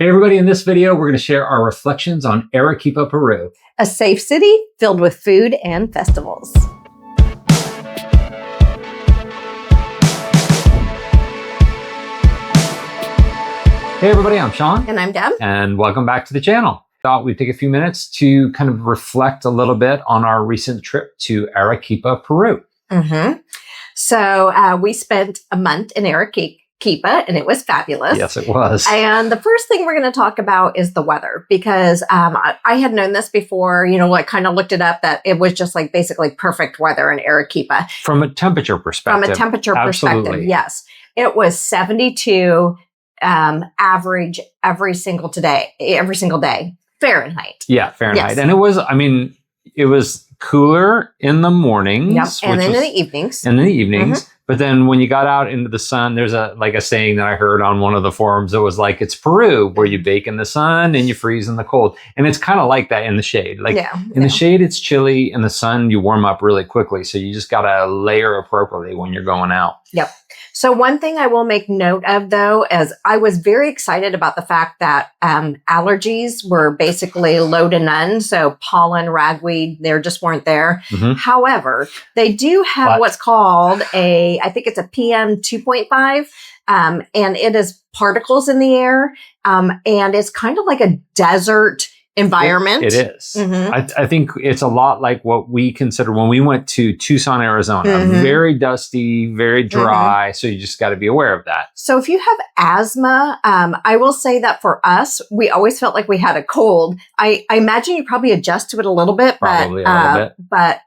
Hey everybody, in this video, we're going to share our reflections on Arequipa, Peru. A safe city filled with food and festivals. Hey everybody, I'm Sean. And I'm Deb. And welcome back to the channel. Thought we'd take a few minutes to kind of reflect a little bit on our recent trip to Arequipa, Peru. So we spent a month in Arequipa, and it was fabulous. Yes, it was. And the first thing we're going to talk about is the weather, because I had known this before, kind of looked it up, that it was just like basically perfect weather in Arequipa. From a temperature perspective. Perspective, yes. It was 72 average every single day, Fahrenheit. Yeah, Fahrenheit. Yes. And it was cooler in the mornings. Yep. And in the evenings. But then when you got out into the sun, there's a saying that I heard on one of the forums. It was like, it's Peru, where you bake in the sun and you freeze in the cold. And it's kind of like that in the shade. In the shade, it's chilly. In the sun, you warm up really quickly. So you just got to layer appropriately when you're going out. Yep. So one thing I will make note of, though, is I was very excited about the fact that allergies were basically low to none. So pollen, ragweed, they just weren't there. However, they do have what's called I think it's a PM 2.5, and it is particles in the air, and it's kind of like a desert environment. It is. I think it's a lot like what we consider when we went to Tucson, Arizona. Very dusty, very dry. So you just got to be aware of that. So if you have asthma, I will say that for us, we always felt like we had a cold. I imagine you probably adjust to it a little bit, but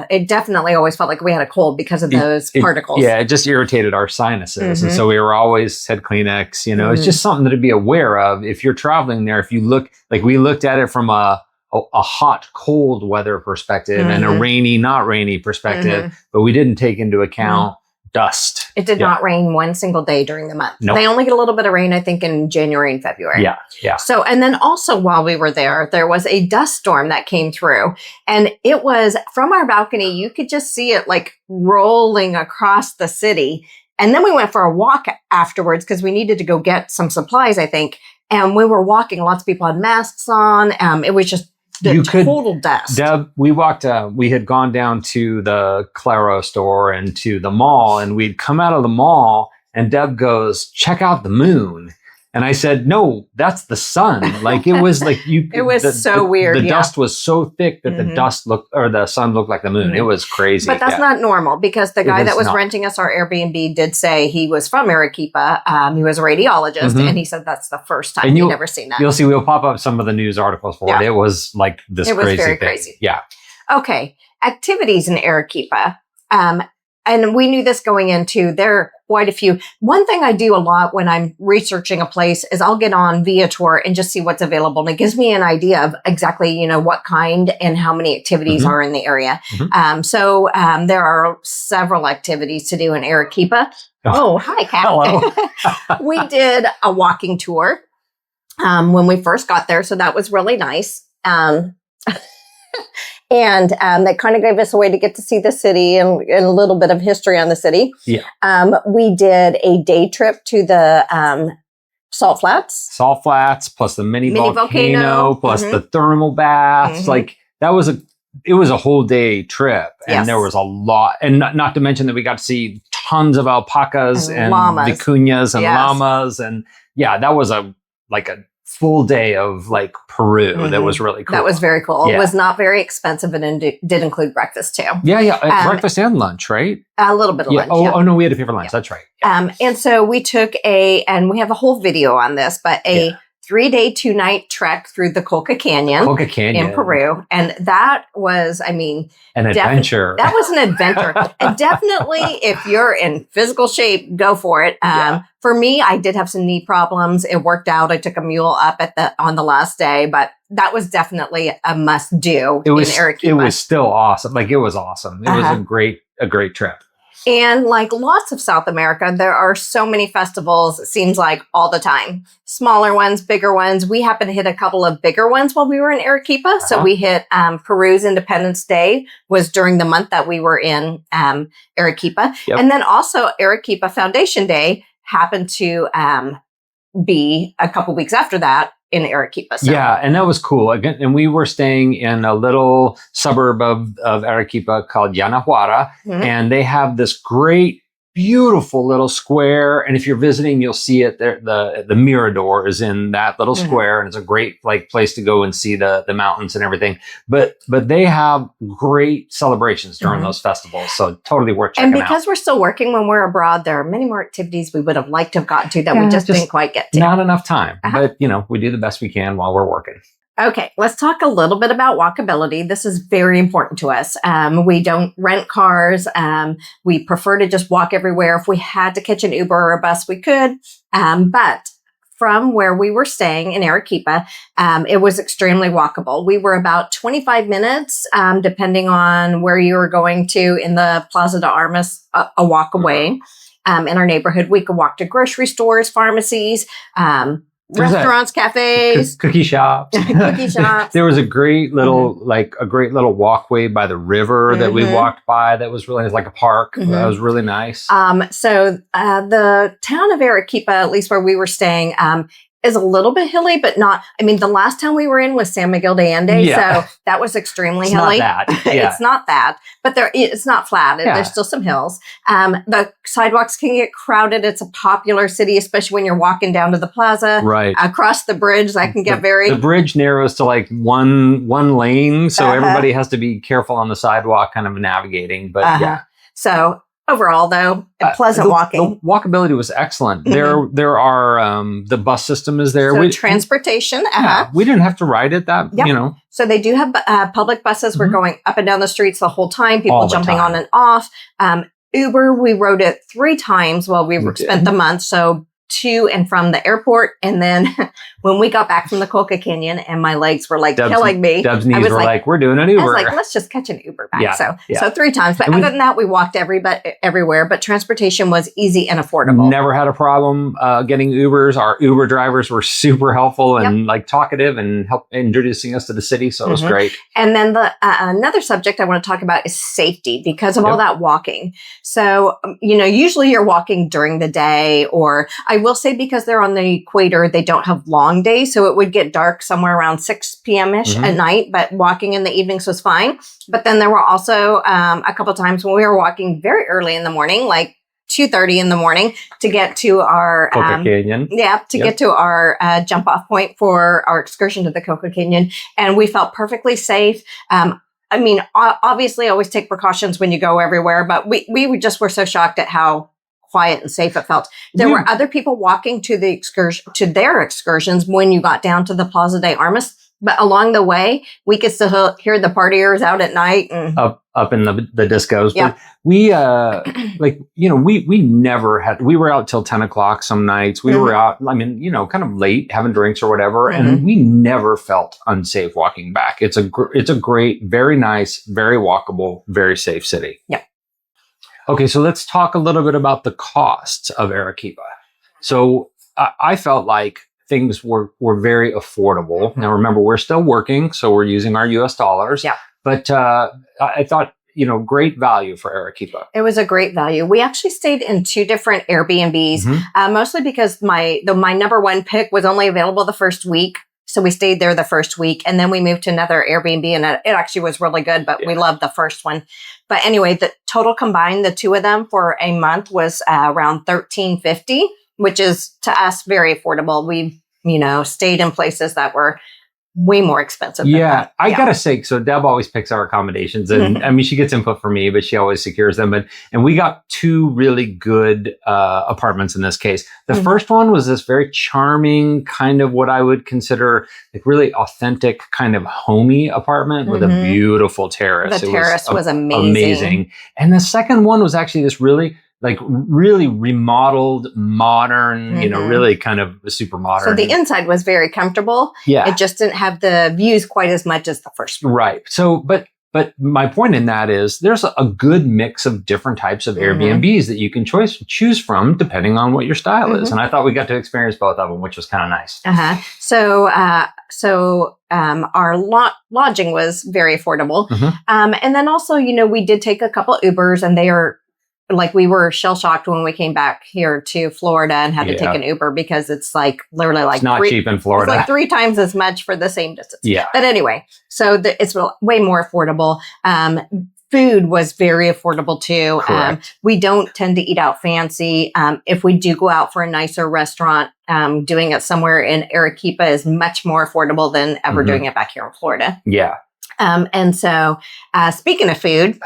it definitely always felt like we had a cold because of those particles. Yeah, it just irritated our sinuses. And so we were always had Kleenex, it's just something to be aware of if you're traveling there. If you look, like we looked at it from a hot, cold weather perspective and a rainy, not rainy perspective, but we didn't take into account dust. It did not rain one single day during the month. Nope. They only get a little bit of rain, I think, in January and February. Yeah. So, and then also while we were there was a dust storm that came through, and it was from our balcony. You could just see it like rolling across the city. And then we went for a walk afterwards because we needed to go get some supplies, I think. And we were walking, lots of people had masks on. It was just total dust. Deb, we walked, we had gone down to the Claro store and to the mall, and we'd come out of the mall and Deb goes, check out the moon. And I said, no, that's the sun. Like it was like it was so weird. The dust was so thick that the sun looked like the moon. It was crazy. But that's not normal, because the guy that was renting us our Airbnb did say he was from Arequipa. He was a radiologist, and he said that's the first time he'd ever seen that. You'll see, we'll pop up some of the news articles for it. It was like this crazy thing. It was very crazy. Yeah. Okay. Activities in Arequipa. And we knew this going into, there are quite a few. One thing I do a lot when I'm researching a place is I'll get on Viator and just see what's available. And it gives me an idea of exactly, what kind and how many activities are in the area. So there are several activities to do in Arequipa. Oh, hi, Kat. Hello. We did a walking tour when we first got there. So that was really nice. And that kind of gave us a way to get to see the city and a little bit of history on the city. Yeah. We did a day trip to the salt flats. Salt flats, plus the mini volcano, plus the thermal baths. Like it was a whole day trip, and there was a lot. And not to mention that we got to see tons of alpacas and vicuñas and llamas. And that was a full day of like Peru. That was really cool. That was very cool. It was not very expensive, and did include breakfast too. Breakfast and lunch, right? A little bit of lunch. Oh no, we had to pay for lunch. That's right. And so we took and we have a whole video on this, but 3-day, 2-night trek through the Colca Canyon in Peru. And that was, an adventure. That was an adventure. And definitely, if you're in physical shape, go for it. For me, I did have some knee problems. It worked out. I took a mule up on the last day, but that was definitely a must do in Arequipa. It was still awesome. It was awesome. It was a great trip. And like lots of South America, there are so many festivals, it seems like all the time. Smaller ones, bigger ones. We happened to hit a couple of bigger ones while we were in Arequipa. So we hit Peru's Independence Day was during the month that we were in Arequipa. And then also Arequipa Foundation Day happened to be a couple weeks after that in Arequipa. So. Yeah, and that was cool. Again, and we were staying in a little suburb of Arequipa called Yanahuara, and they have this great, beautiful little square. And if you're visiting, you'll see it there. The Mirador is in that little square, and it's a great place to go and see the mountains and everything. But they have great celebrations during those festivals, so totally worth checking out. And because we're still working when we're abroad, there are many more activities we would have liked to have gotten to that we just didn't quite get to. Not enough time, but we do the best we can while we're working. Okay, let's talk a little bit about walkability. This is very important to us. We don't rent cars. We prefer to just walk everywhere. If we had to catch an Uber or a bus, we could. But from where we were staying in Arequipa, it was extremely walkable. We were about 25 minutes, depending on where you were going to in the Plaza de Armas, a walk away. In our neighborhood, we could walk to grocery stores, pharmacies, restaurants, cafes, cookie shops. There was a great little walkway by the river that we walked by. That was really like a park. That was really nice. So the town of Arequipa, at least where we were staying, is a little bit hilly, but not. I mean, the last town we were in was San Miguel de Allende, so that was extremely hilly. Not that. Yeah. It's not that, but it's not flat. There's still some hills. The sidewalks can get crowded. It's a popular city, especially when you're walking down to the plaza. Right. Across the bridge, that can get very... The bridge narrows to like one lane, so everybody has to be careful on the sidewalk kind of navigating, but So... Overall, though, pleasant walking. The walkability was excellent. There are the bus system is there. So transportation. We didn't have to ride it. So they do have public buses. We're going up and down the streets the whole time. People jumping on and off. Uber, we rode it 3 times while we spent the month. So to and from the airport. And then when we got back from the Coca Canyon and my legs were like killing me. Deb's knees were like, we're doing an Uber. I was like, let's just catch an Uber back. So 3 times. But other than that, we walked everywhere. But transportation was easy and affordable. Never had a problem getting Ubers. Our Uber drivers were super helpful and like talkative and help introducing us to the city. So it was great. And then the another subject I want to talk about is safety because of all that walking. So, usually you're walking during the day, or I will say because they're on the equator, they don't have long days. So it would get dark somewhere around 6 p.m.-ish at night, but walking in the evenings was fine. But then there were also a couple times when we were walking very early in the morning, like 2:30 in the morning to get to our Coca Canyon. Get to our jump off point for our excursion to the Coca Canyon. And we felt perfectly safe. I mean, obviously always take precautions when you go everywhere, but we just were so shocked at how quiet and safe it felt. There were other people walking to their excursions when you got down to the Plaza de Armas, but along the way, we could still hear the partiers out at night and up in the discos. Yeah. But we we never had. We were out till 10 o'clock some nights. We were out. I mean, kind of late, having drinks or whatever, and we never felt unsafe walking back. It's a great, very nice, very walkable, very safe city. Yeah. Okay, so let's talk a little bit about the costs of Arequipa. So I felt like things were very affordable. Now, remember, we're still working, so we're using our U.S. dollars. Yeah. But I thought, great value for Arequipa. It was a great value. We actually stayed in 2 different Airbnbs, mostly because my number one pick was only available the first week. So we stayed there the first week, and then we moved to another Airbnb, and it actually was really good, but we loved the first one. But anyway, the total combined, the 2 of them for a month was around $13.50, which is to us very affordable. We've, stayed in places that were way more expensive than that. I gotta say, so Deb always picks our accommodations, and I mean, she gets input from me, but she always secures them. And we got 2 really good apartments in this case. The first one was this very charming, kind of what I would consider like really authentic, kind of homey apartment with a beautiful terrace. The terrace was amazing. And the second one was actually this really remodeled, modern, really kind of super modern. So the inside was very comfortable. Yeah. It just didn't have the views quite as much as the first one. Right. So, but my point in that is there's a good mix of different types of Airbnbs that you can choose from depending on what your style is. And I thought we got to experience both of them, which was kind of nice. So our lodging was very affordable. And then also, we did take a couple Ubers, and like we were shell shocked when we came back here to Florida and had to take an Uber because it's like literally like it's not cheap in Florida. It's like 3 times as much for the same distance. Yeah. But anyway, so it's way more affordable. Food was very affordable too. We don't tend to eat out fancy. If we do go out for a nicer restaurant, doing it somewhere in Arequipa is much more affordable than ever doing it back here in Florida. Yeah. And so, speaking of food,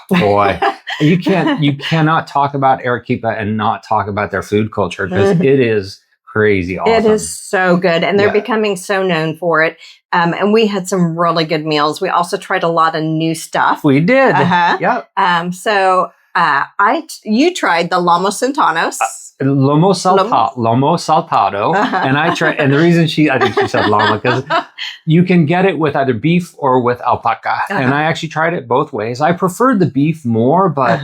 boy, you cannot talk about Arequipa and not talk about their food culture because it is crazy awesome. It is so good, and they're becoming so known for it. And we had some really good meals. We also tried a lot of new stuff. We did. Yep. So you tried the lomo centaunos. Lomo saltado. And I tried, and the reason I think she said llama, because you can get it with either beef or with alpaca. And I actually tried it both ways. I preferred the beef more, but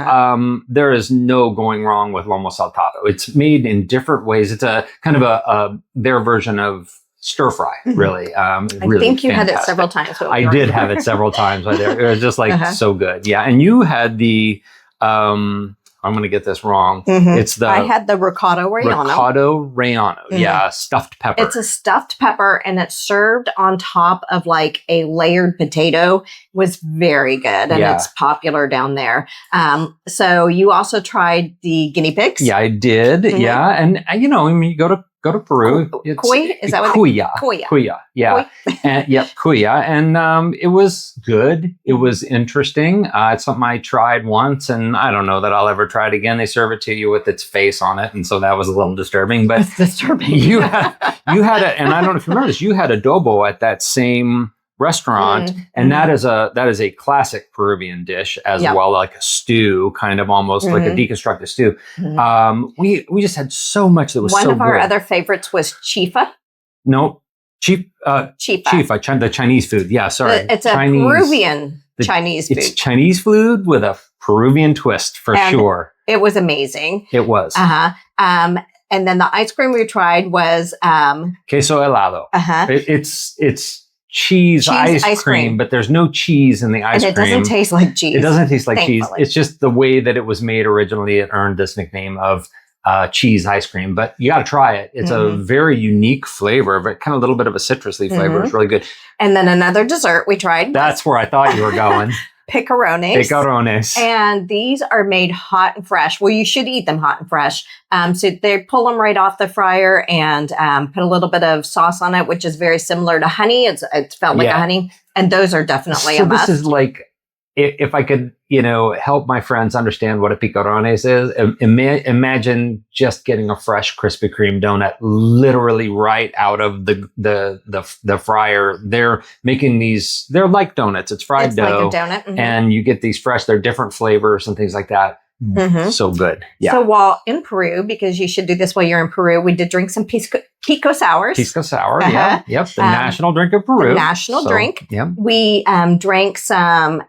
there is no going wrong with lomo saltado. It's made in different ways. It's a kind of their version of stir fry, really. I really think you fantastic. had it several times. I did have it several times. Right there. It was just like so good. Yeah. And you had the, I'm going to get this wrong. I had the ricotta relleno. Ricotta relleno. Yeah. Stuffed pepper. It's a stuffed pepper and it's served on top of like a layered potato. Was very good. And it's popular down there. So you also tried the guinea pigs? Yeah, I did. Yeah. And you go to Peru. Cuy? Is that what Cuya. Cuya. Yeah. And Cuya. And it was good. It was interesting. It's something I tried once, and I don't know that I'll ever try it again. They serve it to you with its face on it, and so that was a little disturbing. But it's disturbing. you had and I don't know if you remember this. You had adobo at that same restaurant, and that is a classic Peruvian dish as well, like a stew, kind of almost like a deconstructed stew. We just had so much that was so good. One of our other favorites was chifa. No, chifa, the Chinese food. Yeah, sorry, it's Peruvian Chinese food. It's Chinese food with a Peruvian twist for sure. It was amazing. It was. And then the ice cream we tried was queso helado. It's cheese ice cream, but there's no cheese in the ice cream. And it doesn't taste like cheese. It doesn't taste like thankfully. Cheese. It's just the way that it was made originally. It earned this nickname of cheese ice cream. But you got to try it. It's a very unique flavor, but kind of a little bit of a citrusy flavor. It's really good. And then another dessert we tried. That's where I thought you were going. Picarones. And these are made hot and fresh. Well, you should eat them hot and fresh. So they pull them right off the fryer and put a little bit of sauce on it, which is very similar to honey. It felt like a honey. And those are definitely a must. This is like, if I could, help my friends understand what a picarones is, imagine just getting a fresh Krispy Kreme donut literally right out of the fryer. They're making these, they're like donuts. It's fried dough. Like a donut. And you get these fresh, they're different flavors and things like that. So good. Yeah. So while in Peru, because you should do this while you're in Peru, we did drink some Pico Sours. Pisco Sour, yeah. Yep. The national drink of Peru. National drink. Yeah. We drank some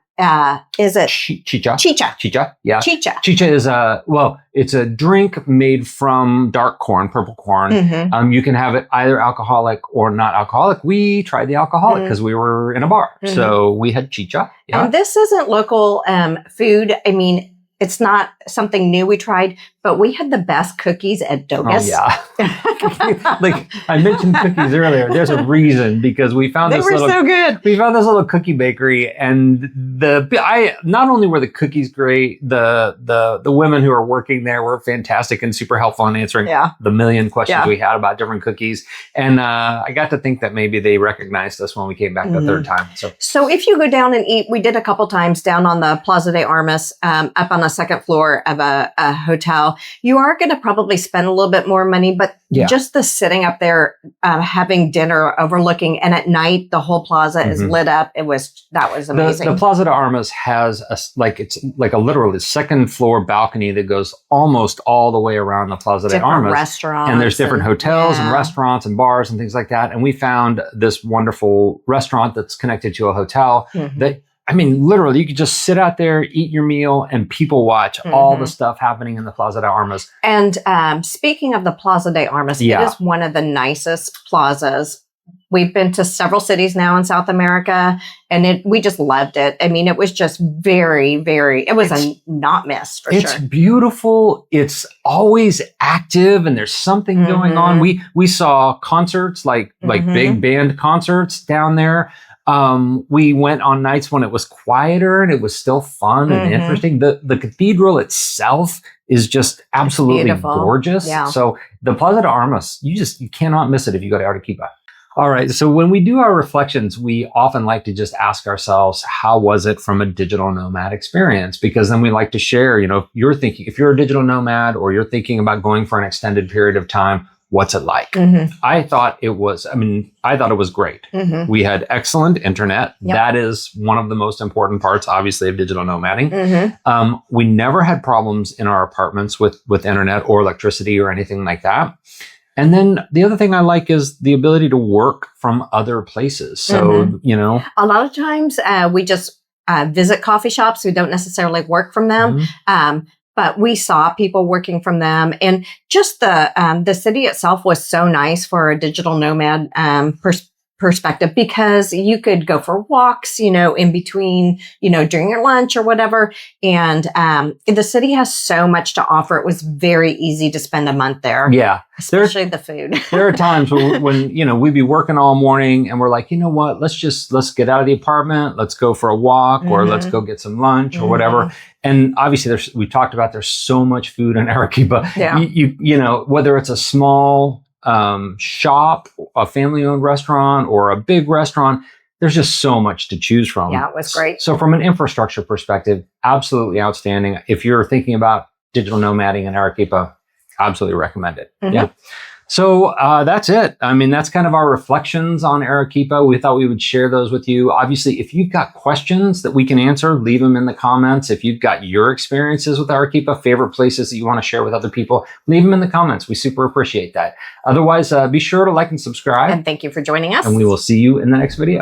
is it chicha? Chicha. Yeah. Chicha is it's a drink made from dark corn, purple corn. You can have it either alcoholic or not alcoholic. We tried the alcoholic because we were in a bar. So we had chicha. Yeah. And this isn't local food. I mean, it's not something new we tried, but we had the best cookies at Dogus. Oh, yeah. Like I mentioned cookies earlier. There's a reason because we found they were so good. We found this little cookie bakery, and not only were the cookies great, the women who were working there were fantastic and super helpful in answering the million questions we had about different cookies. And I got to think that maybe they recognized us when we came back the third time. So if you go down and eat, we did a couple times down on the Plaza de Armas, up on the second floor of a hotel. You are going to probably spend a little bit more money, but just the sitting up there, having dinner overlooking, and at night the whole plaza is lit up. That was amazing. The Plaza de Armas has it's like a literally second floor balcony that goes almost all the way around the Plaza de Armas. Restaurants, and there's different hotels and restaurants and bars and things like that. And we found this wonderful restaurant that's connected to a hotel that. I mean, literally, you could just sit out there, eat your meal, and people watch all the stuff happening in the Plaza de Armas. And speaking of the Plaza de Armas, it is one of the nicest plazas We've been to several cities now in South America, and we just loved it. I mean, it was just it was a not miss for sure. It's beautiful. It's always active, and there's something going on. We saw concerts, like big band concerts down there. We went on nights when it was quieter and it was still fun and interesting. The cathedral itself is just absolutely gorgeous. Yeah. So the Plaza de Armas, you cannot miss it if you go to Arequipa. All right. So when we do our reflections, we often like to just ask ourselves, how was it from a digital nomad experience? Because then we like to share, if you're a digital nomad or you're thinking about going for an extended period of time, what's it like? I thought it was great. We had excellent internet. Yep. That is one of the most important parts, obviously, of digital nomading. We never had problems in our apartments with internet or electricity or anything like that. And then the other thing I like is the ability to work from other places. So, a lot of times we just visit coffee shops. We don't necessarily work from them. But we saw people working from them, and just the city itself was so nice for a digital nomad perspective, because you could go for walks, in between, during your lunch or whatever. And the city has so much to offer. It was very easy to spend a month there. Yeah. Especially the food. There are times when we'd be working all morning and we're like, you know what, let's get out of the apartment. Let's go for a walk or let's go get some lunch or whatever. And obviously we talked about, there's so much food in Arequipa. Yeah. Whether it's a small shop, a family-owned restaurant, or a big restaurant, there's just so much to choose from. Yeah, it was great. So from an infrastructure perspective, absolutely outstanding. If you're thinking about digital nomading in Arequipa, absolutely recommend it. Yeah. So that's it. I mean, that's kind of our reflections on Arequipa. We thought we would share those with you. Obviously, if you've got questions that we can answer, leave them in the comments. If you've got your experiences with Arequipa, favorite places that you want to share with other people, leave them in the comments. We super appreciate that. Otherwise, be sure to like and subscribe. And thank you for joining us. And we will see you in the next video.